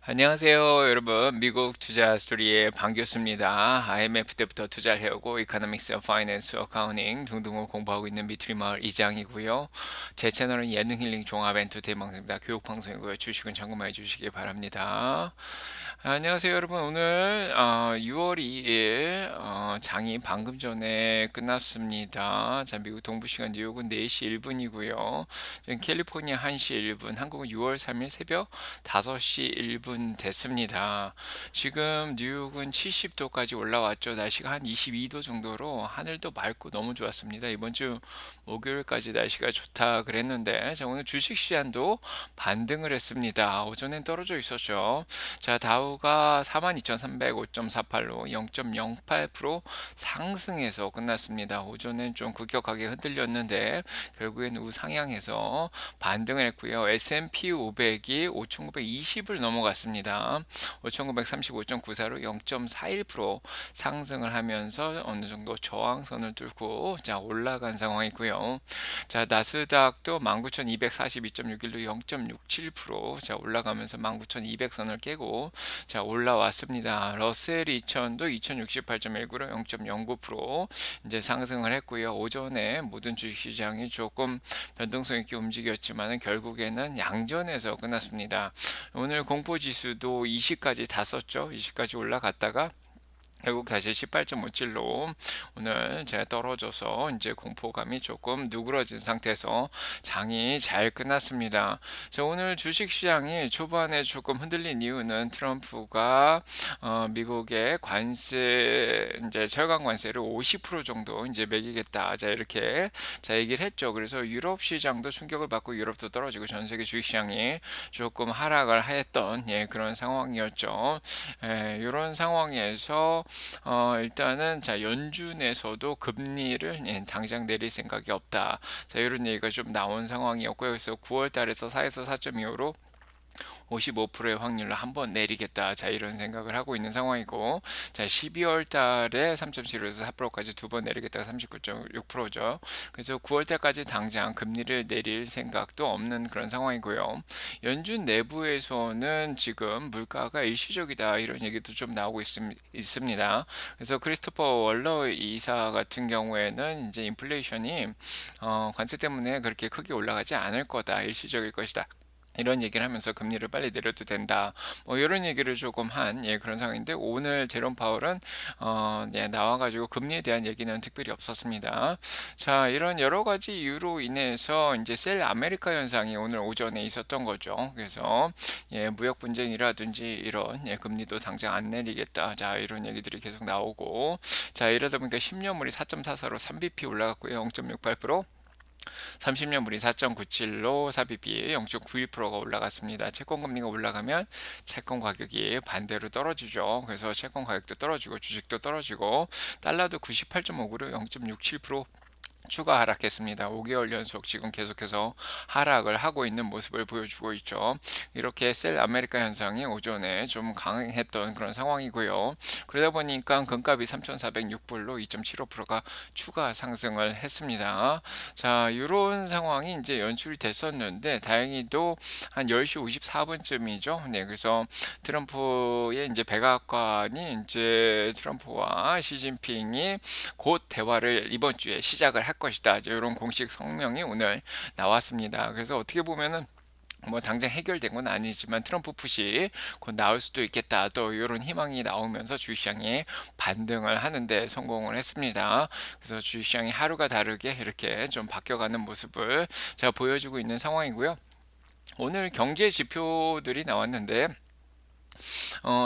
안녕하세요, 여러분. 미국 투자 스토리의 반갑습니다. IMF 때부터 투자를 해오고 이코노믹스, 파이낸스, 어카운팅 등등을 공부하고 있는 미트리 마을 이장이고요. 제 채널은 예능 힐링 종합 엔터테인 방송입니다. 교육 방송이고요. 주식은 참고만 해주시기 바랍니다. 안녕하세요, 여러분. 오늘 6월 2일 장이 방금 전에 끝났습니다. 자, 미국 동부 시간 뉴욕은 4시 1분이고요. 캘리포니아 1시 1분, 한국은 6월 3일 새벽 5시 1분 됐습니다. 지금 뉴욕은 70도까지 올라왔죠. 날씨가 한 22도 정도로 하늘도 맑고 너무 좋았습니다. 이번 주 목요일까지 날씨가 좋다 그랬는데, 자, 오늘 주식 시장도 반등을 했습니다. 오전엔 떨어져 있었죠. 자, 다우가 42,305.48로 0.08% 상승해서 끝났습니다. 오전엔 좀 급격하게 흔들렸는데 결국엔 우상향해서 반등을 했고요. S&P 500이 5,920을 넘어갔습니다. 5,935.94로 0.41% 상승을 하면서 어느 정도 저항선을 뚫고 자 올라간 상황이고요. 자, 나스닥도 19,242.61로 0.67%자 올라가면서 19,200선을 깨고 자 올라왔습니다. 러셀 2000도 2068.19로 0.09% 이제 상승을 했고요. 오전에 모든 주식시장이 조금 변동성 있게 움직였지만 결국에는 양전에서 끝났습니다. 오늘 공포지수도 20까지 다 썼죠. 20까지 올라갔다가 결국 다시 18.57로 오늘 제가 떨어져서 이제 공포감이 조금 누그러진 상태에서 장이 잘 끝났습니다. 자, 오늘 주식시장이 초반에 조금 흔들린 이유는 트럼프가 미국의 관세 이제 철강 관세를 50% 정도 이제 매기겠다. 자, 이렇게 자 얘기를 했죠. 그래서 유럽 시장도 충격을 받고 유럽도 떨어지고 전 세계 주식시장이 조금 하락을 했던 그런 상황이었죠. 이런 상황에서 일단은 자 연준에서도 금리를 당장 내릴 생각이 없다. 자 이런 얘기가 좀 나온 상황이었고요. 그래서 9월 달에서 4에서 4.25로 55%의 확률로 한번 내리겠다. 자, 이런 생각을 하고 있는 상황이고, 자, 12월 달에 3.75에서 4%까지 두 번 내리겠다가 39.6%죠. 그래서 9월 달까지 당장 금리를 내릴 생각도 없는 그런 상황이고요. 연준 내부에서는 지금 물가가 일시적이다. 이런 얘기도 좀 나오고 있습니다. 그래서 크리스토퍼 월러 이사 같은 경우에는 이제 인플레이션이 관세 때문에 그렇게 크게 올라가지 않을 거다. 일시적일 것이다. 이런 얘기를 하면서 금리를 빨리 내려도 된다. 뭐 이런 얘기를 조금 한 그런 상황인데 오늘 제롬 파월은 나와가지고 금리에 대한 얘기는 특별히 없었습니다. 자, 이런 여러 가지 이유로 인해서 이제 셀 아메리카 현상이 오늘 오전에 있었던 거죠. 그래서 무역 분쟁이라든지 이런 금리도 당장 안 내리겠다. 자, 이런 얘기들이 계속 나오고 자, 이러다 보니까 10년물이 4.44로 3bp 올라갔고요. 0.68% 30년물이 4.97로 삽입이 0.91%가 올라갔습니다. 채권 금리가 올라가면 채권 가격이 반대로 떨어지죠. 그래서 채권 가격도 떨어지고 주식도 떨어지고 달러도 98.59로 0.67% 추가 하락했습니다. 5개월 연속 지금 계속해서 하락을 하고 있는 모습을 보여주고 있죠. 이렇게 셀 아메리카 현상이 오전에 좀 강했던 그런 상황이고요. 그러다 보니까 금값이 3,406불로 2.75%가 추가 상승을 했습니다. 자, 이런 상황이 이제 연출이 됐었는데 다행히도 한 10시 54분쯤이죠. 네, 그래서 트럼프의 이제 백악관이 이제 트럼프와 시진핑이 곧 대화를 이번 주에 시작을 할 것이다. 이런 공식 성명이 오늘 나왔습니다. 그래서 어떻게 보면은 뭐 당장 해결된 건 아니지만 트럼프 푸시 곧 나올 수도 있겠다. 또 이런 희망이 나오면서 주식시장이 반등을 하는데 성공을 했습니다. 그래서 주식시장이 하루가 다르게 이렇게 좀 바뀌어가는 모습을 제가 보여주고 있는 상황이고요. 오늘 경제 지표들이 나왔는데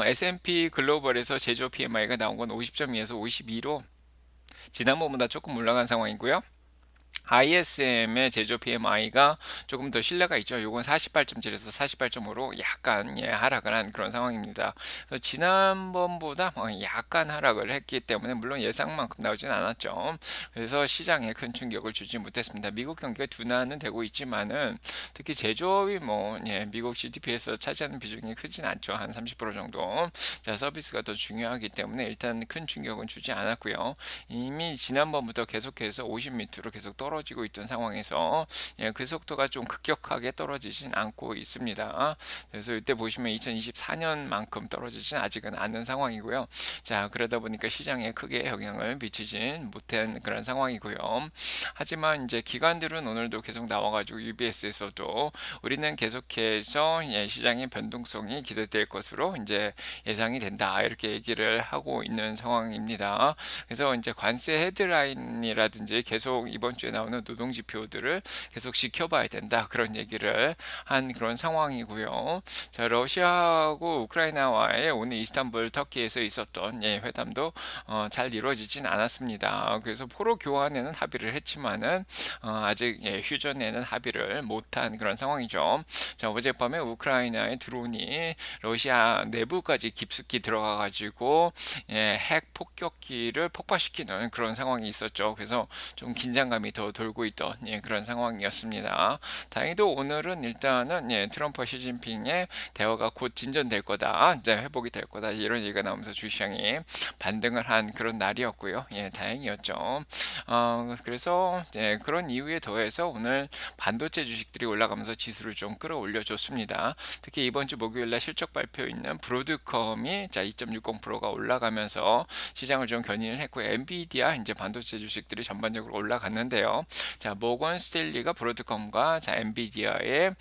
S&P 글로벌에서 제조 PMI가 나온 건 50.2에서 52로 지난번보다 조금 올라간 상황이고요. ISM의 제조 PMI가 조금 더 신뢰가 있죠. 요건 48.7에서 48.5로 약간 하락을 한 그런 상황입니다. 그래서 지난번보다 약간 하락을 했기 때문에 물론 예상만큼 나오진 않았죠. 그래서 시장에 큰 충격을 주지 못했습니다. 미국 경기가 둔화는 되고 있지만은 특히 제조업이 미국 GDP에서 차지하는 비중이 크진 않죠. 한 30% 정도. 자, 서비스가 더 중요하기 때문에 일단 큰 충격은 주지 않았고요. 이미 지난번부터 계속해서 50 밑으로 계속 떨어지고 떨어지고 있던 상황에서 그 속도가 좀 급격하게 떨어지진 않고 있습니다. 그래서 이때 보시면 2024년만큼 떨어지진 아직은 않는 상황이고요. 자, 그러다 보니까 시장에 크게 영향을 미치진 못한 그런 상황이고요. 하지만 이제 기관들은 오늘도 계속 나와가지고 UBS에서도 우리는 계속해서 시장의 변동성이 기대될 것으로 이제 예상이 된다, 이렇게 얘기를 하고 있는 상황입니다. 그래서 이제 관세 헤드라인이라든지 계속 이번 주에 나오는 노동 지표들을 계속 지켜봐야 된다, 그런 얘기를 한 그런 상황이고요. 자, 러시아하고 우크라이나와의 오늘 이스탄불 터키에서 있었던 회담도 잘 이루어지진 않았습니다. 그래서 포로 교환에는 합의를 했지만은 아직 휴전에는 합의를 못한 그런 상황이죠. 자, 어젯밤에 우크라이나의 드론이 러시아 내부까지 깊숙이 들어가가지고 핵 폭격기를 폭파시키는 그런 상황이 있었죠. 그래서 좀 긴장감이 더 돌고 있던 그런 상황이었습니다. 다행히도 오늘은 일단은 트럼프와 시진핑의 대화가 곧 진전될 거다, 이제 회복이 될 거다, 이런 얘기가 나오면서 주시장이 반등을 한 그런 날이었고요. 다행이었죠. 그래서 그런 이유에 더해서 오늘 반도체 주식들이 올라가면서 지수를 좀 끌어올려 줬습니다. 특히 이번 주 목요일날 실적 발표 있는 브로드컴이 자 2.60%가 올라가면서 시장을 좀 견인을 했고, 엔비디아 이제 반도체 주식들이 전반적으로 올라갔는데요. 자, 모건 스탠리가 브로드컴과 자 엔비디아의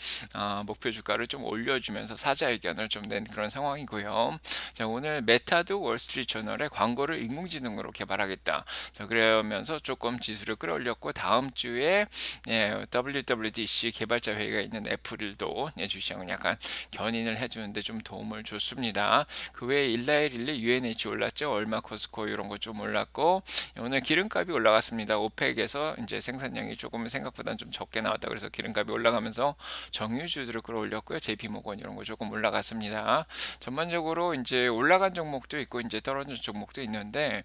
목표 주가를 좀 올려주면서 사자 의견을 좀 낸 그런 상황이고요. 자, 오늘 메타도 월스트리트 저널에 광고를 인공지능으로 개발하겠다, 자 그러면서 조금 지수를 끌어올렸고, 다음 주에 WWDC 개발자 회의가 있는 애플도 주시장을 약간 견인을 해주는데 좀 도움을 줬습니다. 그 외에 일라일릴리 UNH 올랐죠. 얼마 코스코 이런 거 좀 올랐고, 오늘 기름값이 올라갔습니다. 오펙에서 이제 생산량이 조금 생각보다 좀 적게 나왔다, 그래서 기름값이 올라가면서 정유주들을 끌어올렸고요. JP모건 이런 거 조금 올라갔습니다. 전반적으로 이제 올라간 종목도 있고 이제 떨어진 종목도 있는데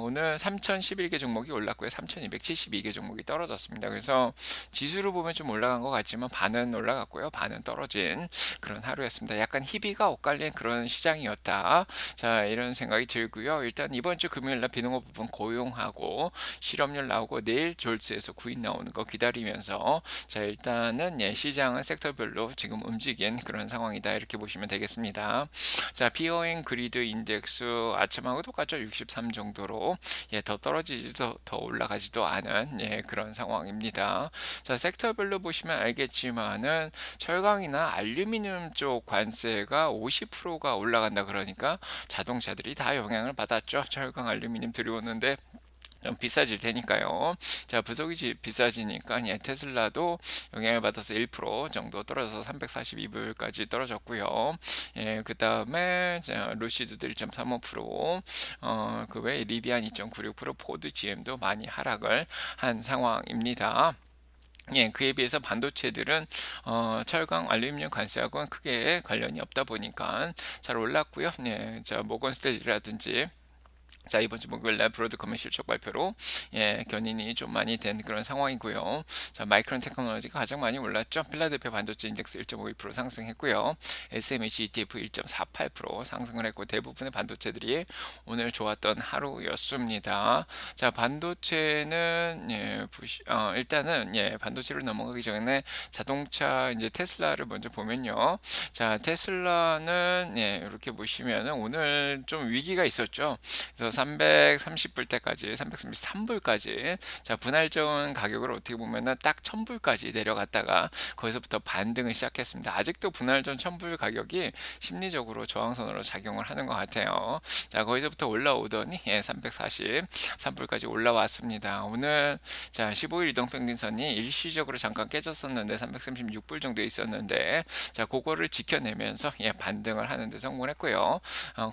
오늘 3011개 종목이 올랐고요. 3272개 종목이 떨어졌습니다. 그래서 지수로 보면 좀 올라간 것 같지만 반은 올라갔고요, 반은 떨어진 그런 하루였습니다. 약간 희비가 엇갈린 그런 시장이었다, 자 이런 생각이 들고요. 일단 이번 주 금요일날 비농업 부분 고용하고 실업률 나오고, 내일 졸스에서 구인 나오는 거 기다리면서 자 일단은 시장은 섹터별로 지금 움직인 그런 상황이다, 이렇게 보시면 되겠습니다. 자, 비어잉 그리드 인덱스 아침하고 똑같죠. 63 정도로 더 떨어지지도 더 올라가지도 않은 그런 상황입니다. 자, 섹터별로 보시면 알겠지만은 철강이나 알루미늄 쪽 관세가 50%가 올라간다, 그러니까 자동차들이 다 영향을 받았죠. 철강 알루미늄 들여오는데 좀 비싸질 테니까요. 자, 부속이 비싸지니까 테슬라도 영향을 받아서 1% 정도 떨어져서 342불까지 떨어졌고요. 그 다음에 루시드도 1.35%, 그 외에 리비안 2.96%, 포드 GM도 많이 하락을 한 상황입니다. 그에 비해서 반도체들은 철강, 알루미늄 관세하고는 크게 관련이 없다 보니까 잘 올랐고요. 자, 모건스탠리라든지 자, 이번 주 목요일날 브로드컴의 실적 발표로 견인이 좀 많이 된 그런 상황이고요. 자, 마이크론 테크놀로지가 가장 많이 올랐죠. 필라델피아 반도체 인덱스 1.52% 상승했고요. SMH ETF 1.48% 상승을 했고, 대부분의 반도체들이 오늘 좋았던 하루였습니다. 자, 반도체는 일단은 반도체로 넘어가기 전에 자동차 이제 테슬라를 먼저 보면요. 자, 테슬라는 이렇게 보시면은 오늘 좀 위기가 있었죠. 그래서 330불 때까지, 333불까지, 자 분할전 가격을 어떻게 보면은 딱 1000불까지 내려갔다가 거기서부터 반등을 시작했습니다. 아직도 분할전 1000불 가격이 심리적으로 저항선으로 작용을 하는 것 같아요. 자, 거기서부터 올라오더니 343불까지 올라왔습니다. 오늘 자 15일 이동평균선이 일시적으로 잠깐 깨졌었는데 336불 정도 있었는데, 자 그거를 지켜내면서 반등을 하는데 성공을 했고요.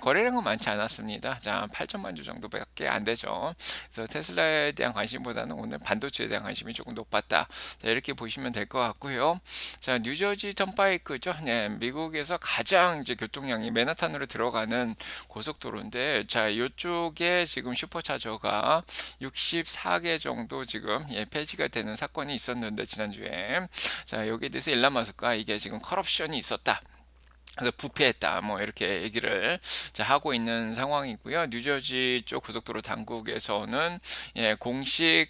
거래량은 많지 않았습니다. 자 8천만 주 정도밖에 안 되죠. 그래서 테슬라에 대한 관심보다는 오늘 반도체에 대한 관심이 조금 높았다, 자, 이렇게 보시면 될 것 같고요. 자, 뉴저지 턴바이크죠. 미국에서 가장 이제 교통량이 맨하탄으로 들어가는 고속도로인데, 자 이쪽에 지금 슈퍼차저가 64개 정도 지금 폐지가 되는 사건이 있었는데 지난주에, 자 여기에 대해서 일론 머스크가 이게 지금 커럽션이 있었다, 그래서 부패했다 뭐 이렇게 얘기를 하고 있는 상황이고요. 뉴저지 쪽 고속도로 당국에서는 공식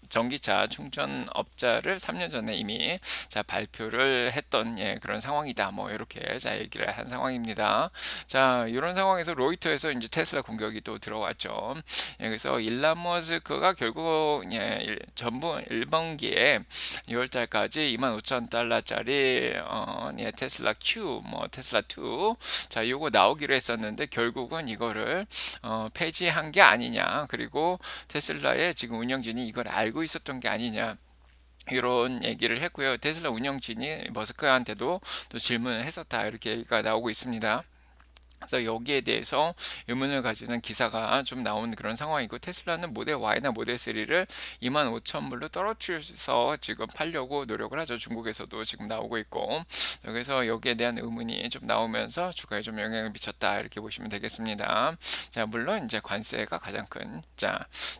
전기차 충전업자를 3년 전에 이미 발표를 했던 그런 상황이다. 뭐 이렇게 얘기를 한 상황입니다. 자, 이런 상황에서 로이터에서 이제 테슬라 공격이 또 들어왔죠. 그래서 일론 머스크가 결국 전부 1분기에 6월 달까지 25,000달러짜리 테슬라 Q, 뭐 테슬라 2, 자 요거 나오기로 했었는데 결국은 이거를 폐지한 게 아니냐. 그리고 테슬라의 지금 운영진이 이걸 알고 있었던 게 아니냐. 이런 얘기를 했고요. 테슬라 운영진이 머스크한테도 또 질문을 했었다. 이렇게 얘기가 나오고 있습니다. 그래서 여기에 대해서 의문을 가지는 기사가 좀 나오는 그런 상황이고, 테슬라는 모델 Y나 모델 3를 25,000불로 떨어뜨려서 지금 팔려고 노력을 하죠. 중국에서도 지금 나오고 있고, 그래서 여기에 대한 의문이 좀 나오면서 주가에 좀 영향을 미쳤다 이렇게 보시면 되겠습니다. 자, 물론 이제 관세가 가장 큰,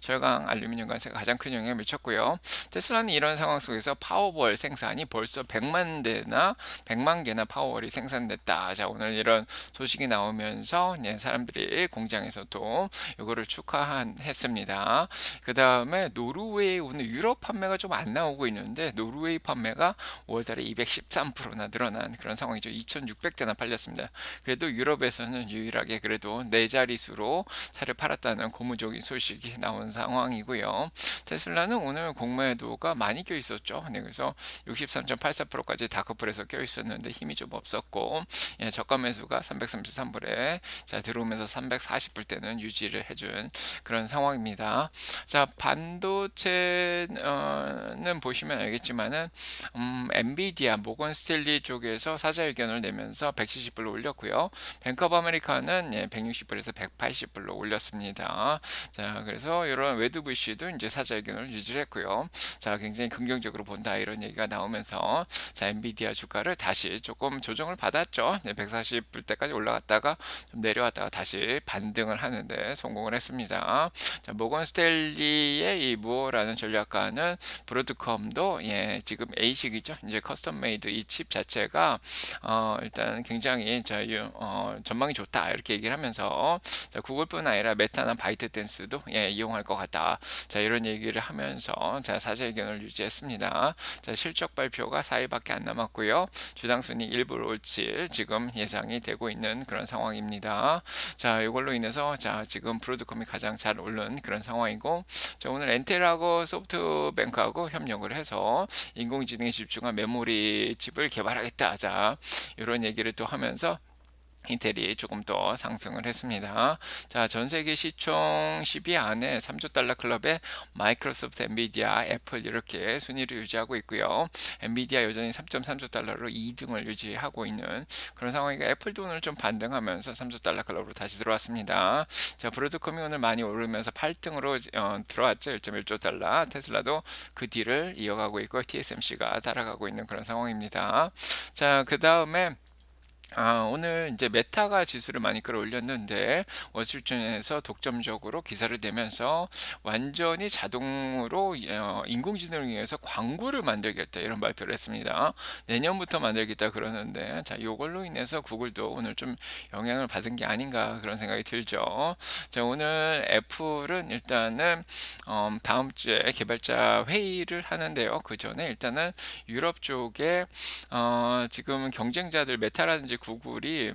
철강 알루미늄 관세가 가장 큰 영향을 미쳤고요. 테슬라는 이런 상황 속에서 파워볼 생산이 벌써 100만 개나 파워볼이 생산됐다. 자, 오늘 이런 소식이 나오면서 사람들이 공장에서도 이거를 축하했습니다. 그 다음에 노르웨이, 오늘 유럽 판매가 좀 안 나오고 있는데 노르웨이 판매가 5월달에 213%나 늘어난 그런 상황이죠. 2,600대나 팔렸습니다. 그래도 유럽에서는 유일하게 그래도 네 자릿수로 차를 팔았다는 고무적인 소식이 나온 상황이고요. 테슬라는 오늘 공매도가 많이 껴 있었죠. 그래서 63.84%까지 다크풀에서 껴 있었는데 힘이 좀 없었고, 저가 매수가 333불에 들어오면서 340불대는 유지를 해준 그런 상황입니다. 자, 반도체는 보시면 알겠지만은 엔비디아, 모건 스탠리 쪽에서 사자의견을 내면서 170불로 올렸고요. 뱅크 오브 아메리카는 160불에서 180불로 올렸습니다. 자, 그래서 이런 웨드부시도 이제 사자의견을 유지했고요. 자, 굉장히 긍정적으로 본다 이런 얘기가 나오면서 엔비디아 주가를 다시 조금 조정을 받았죠. 140불대까지 올라갔다가 좀 내려왔다가 다시 반등을 하는데 성공을 했습니다. 자, 모건 스탠리의 이 무어라는 전략가는 브로드컴도 지금 A식이죠. 이제 커스텀 메이드 이 칩 자체가 일단 굉장히 전망이 좋다 이렇게 얘기를 하면서 구글뿐 아니라 메타나 바이트댄스도 이용할 것 같다. 자, 이런 얘기를 하면서 사자 의견을 유지했습니다. 자, 실적 발표가 4일밖에 안 남았고요. 주당 순위 1불 올칠 지금 예상이 되고 있는 그런 상황입니다. 자, 이걸로 인해서 지금 브로드컴이 가장 잘 오른 그런 상황이고, 자, 오늘 엔텔하고 소프트뱅크하고 협력을 해서 인공지능에 집중한 메모리 칩을 개발하겠다. 자, 이런 얘기를 또 하면서 인텔이 조금 더 상승을 했습니다. 자, 전 세계 시총 10위 안에 3조 달러 클럽에 마이크로소프트, 엔비디아, 애플 이렇게 순위를 유지하고 있고요. 엔비디아 여전히 3.3조 달러로 2등을 유지하고 있는 그런 상황이고, 애플도 오늘 좀 반등하면서 3조 달러 클럽으로 다시 들어왔습니다. 자, 브로드컴이 오늘 많이 오르면서 8등으로 들어왔죠. 1.1조 달러. 테슬라도 그 뒤를 이어가고 있고 TSMC가 따라가고 있는 그런 상황입니다. 자, 그 다음에 오늘 이제 메타가 지수를 많이 끌어올렸는데 월스트리트에서 독점적으로 기사를 내면서 완전히 자동으로 인공지능을 위해서 광고를 만들겠다 이런 발표를 했습니다. 내년부터 만들겠다 그러는데, 자, 이걸로 인해서 구글도 오늘 좀 영향을 받은 게 아닌가 그런 생각이 들죠. 자, 오늘 애플은 일단은 다음 주에 개발자 회의를 하는데요. 그 전에 일단은 유럽 쪽에 지금 경쟁자들 메타라든지 구글이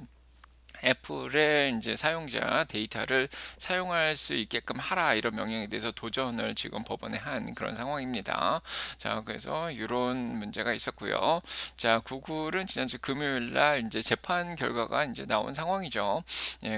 애플의 이제 사용자 데이터를 사용할 수 있게끔 하라 이런 명령에 대해서 도전을 지금 법원에 한 그런 상황입니다. 자, 그래서 이런 문제가 있었고요. 자, 구글은 지난주 금요일 날 이제 재판 결과가 이제 나온 상황이죠.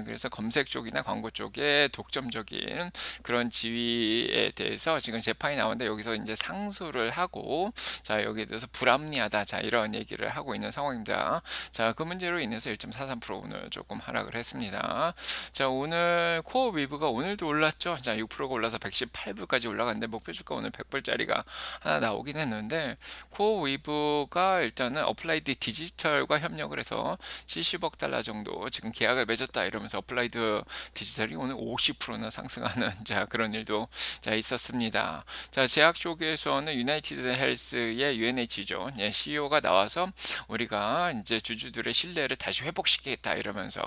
그래서 검색 쪽이나 광고 쪽에 독점적인 그런 지위에 대해서 지금 재판이 나오는데 여기서 이제 상소를 하고, 자, 여기에 대해서 불합리하다. 자, 이런 얘기를 하고 있는 상황입니다. 자, 그 문제로 인해서 1.43% 오늘 조금 조금 하락을 했습니다. 자, 오늘 코어 위브가 오늘도 올랐죠. 자, 6%가 올라서 118불까지 올라갔는데 목표 주가 오늘 100불짜리가 하나 나오긴 했는데 코어 위브가 일단은 어플라이드 디지털과 협력을 해서 70억 달러 정도 지금 계약을 맺었다 이러면서 어플라이드 디지털이 오늘 50%나 상승하는 자, 그런 일도 자, 있었습니다. 자, 제약 쪽에서는 유나이티드 헬스의 UNH죠. 예, CEO가 나와서 우리가 이제 주주들의 신뢰를 다시 회복시키겠다 이러면서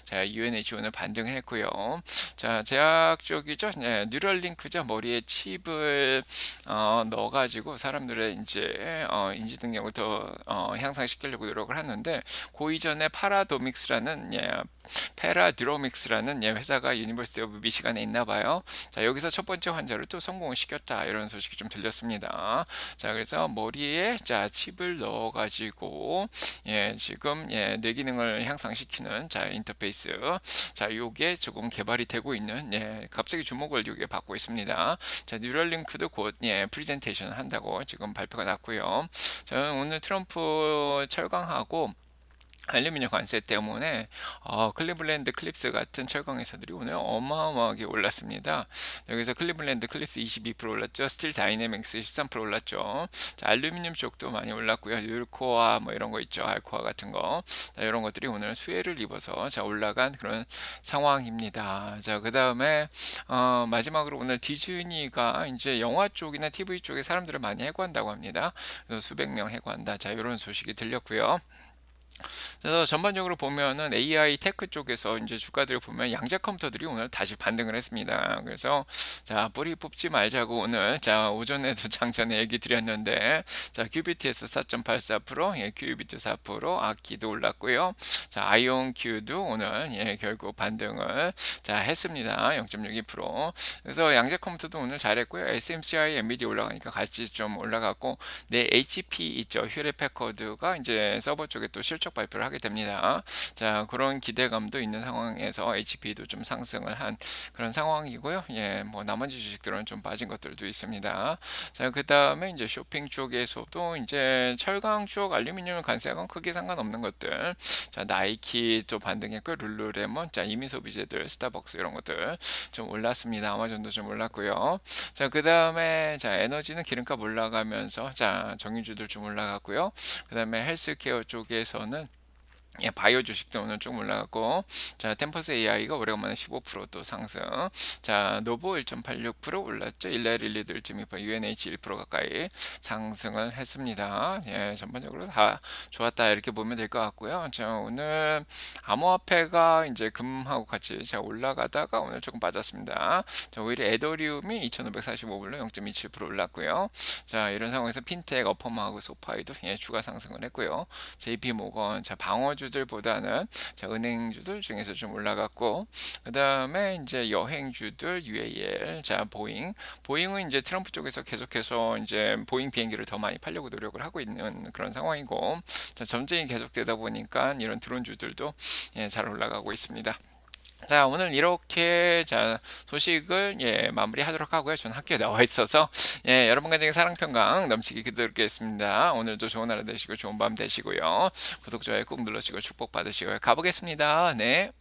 자, UNH 오늘 반등을 했고요. 자, 제약 쪽이죠. 예, 뉴럴링크죠. 머리에 칩을 넣어가지고 사람들의 이제 인지 능력을 더 향상시키려고 노력을 하는데 그 이전에 파라도믹스라는 페라드로믹스라는 회사가 유니버시티 오브 미시간에 있나 봐요. 자, 여기서 첫 번째 환자를 또 성공을 시켰다 이런 소식이 좀 들렸습니다. 자, 그래서 머리에 자 칩을 넣어가지고 지금 뇌 기능을 향상시키는 자 인터페이스 자 요게 조금 개발이 되고 있는 갑자기 주목을 요게 받고 있습니다. 자, 뉴럴링크도 곧 프리젠테이션 한다고 지금 발표가 났고요. 저는 오늘 트럼프 철강하고 알루미늄 관세 때문에 클리블랜드 클립스 같은 철강 회사들이 오늘 어마어마하게 올랐습니다. 여기서 클리블랜드 클립스 22% 올랐죠. 스틸 다이내믹스 13% 올랐죠. 자, 알루미늄 쪽도 많이 올랐고요. 율코아 뭐 이런 거 있죠. 알코아 같은 거. 자, 이런 것들이 오늘 수혜를 입어서 자, 올라간 그런 상황입니다. 자, 그다음에 마지막으로 오늘 디즈니가 이제 영화 쪽이나 TV 쪽에 사람들을 많이 해고한다고 합니다. 그래서 수백 명 해고한다. 자, 이런 소식이 들렸고요. 그래서 전반적으로 보면은 AI 테크 쪽에서 이제 주가들을 보면 양자 컴퓨터들이 오늘 다시 반등을 했습니다. 그래서 자, 뿌리 뽑지 말자고 오늘 자, 오전에도 장전에 얘기 드렸는데 자, 큐비트에서 4.84%, 큐비트 4%, 아키도 올랐고요. 자, 아이온큐도 오늘 결국 반등을 자, 했습니다. 0.62%. 그래서 양자 컴퓨터도 오늘 잘했고요. SMCI, 엔비디아 올라가니까 같이 좀 올라갔고 내 HP 있죠. 휴렛 패커드가 이제 서버 쪽에 또 실적 발표를 하게 됩니다. 자, 그런 기대감도 있는 상황에서 HP도 좀 상승을 한 그런 상황이고요. 뭐 나머지 주식들은 좀 빠진 것들도 있습니다. 자, 그 다음에 이제 쇼핑 쪽에서도 이제 철강 쪽 알루미늄 관세하고는 크게 상관없는 것들. 자, 나이키 또 반등했고 룰루레몬, 자, 이미 소비재들, 스타벅스 이런 것들 좀 올랐습니다. 아마존도 좀 올랐고요. 자, 그 다음에 자, 에너지는 기름값 올라가면서 자, 정유주들 좀 올라갔고요. 그 다음에 헬스케어 쪽에서는 바이오 주식도 오늘 좀 올라갔고, 자, 템퍼스 AI가 오래간만에 15%또 상승. 자, 노보 1.86% 올랐죠. 일레릴리도 1.2%, UNH 1% 가까이 상승을 했습니다. 전반적으로 다 좋았다 이렇게 보면 될 것 같고요. 자, 오늘 암호화폐가 이제 금하고 같이 자, 올라가다가 오늘 조금 빠졌습니다. 자, 오히려 에더리움이 2,545불로 0.27% 올랐고요. 자, 이런 상황에서 핀텍, 어펌하고 소파이도 주가 상승을 했고요. JP모건, 자, 방어주들보다는 자, 은행주들 중에서 좀 올라갔고, 그 다음에 이제 여행주들 UAL, 자, 보잉은 이제 트럼프 쪽에서 계속해서 이제 보잉 비행기를 더 많이 팔려고 노력을 하고 있는 그런 상황이고, 자, 전쟁이 계속되다 보니까 이런 드론주들도 잘 올라가고 있습니다. 자, 오늘 이렇게 자, 소식을 마무리하도록 하고요. 저는 학교에 나와 있어서 여러분과 의 사랑평강 넘치게 기도드리겠습니다. 오늘도 좋은 하루 되시고 좋은 밤 되시고요. 구독, 좋아요 꾹 눌러주시고 축복 받으시고요. 가보겠습니다. 네.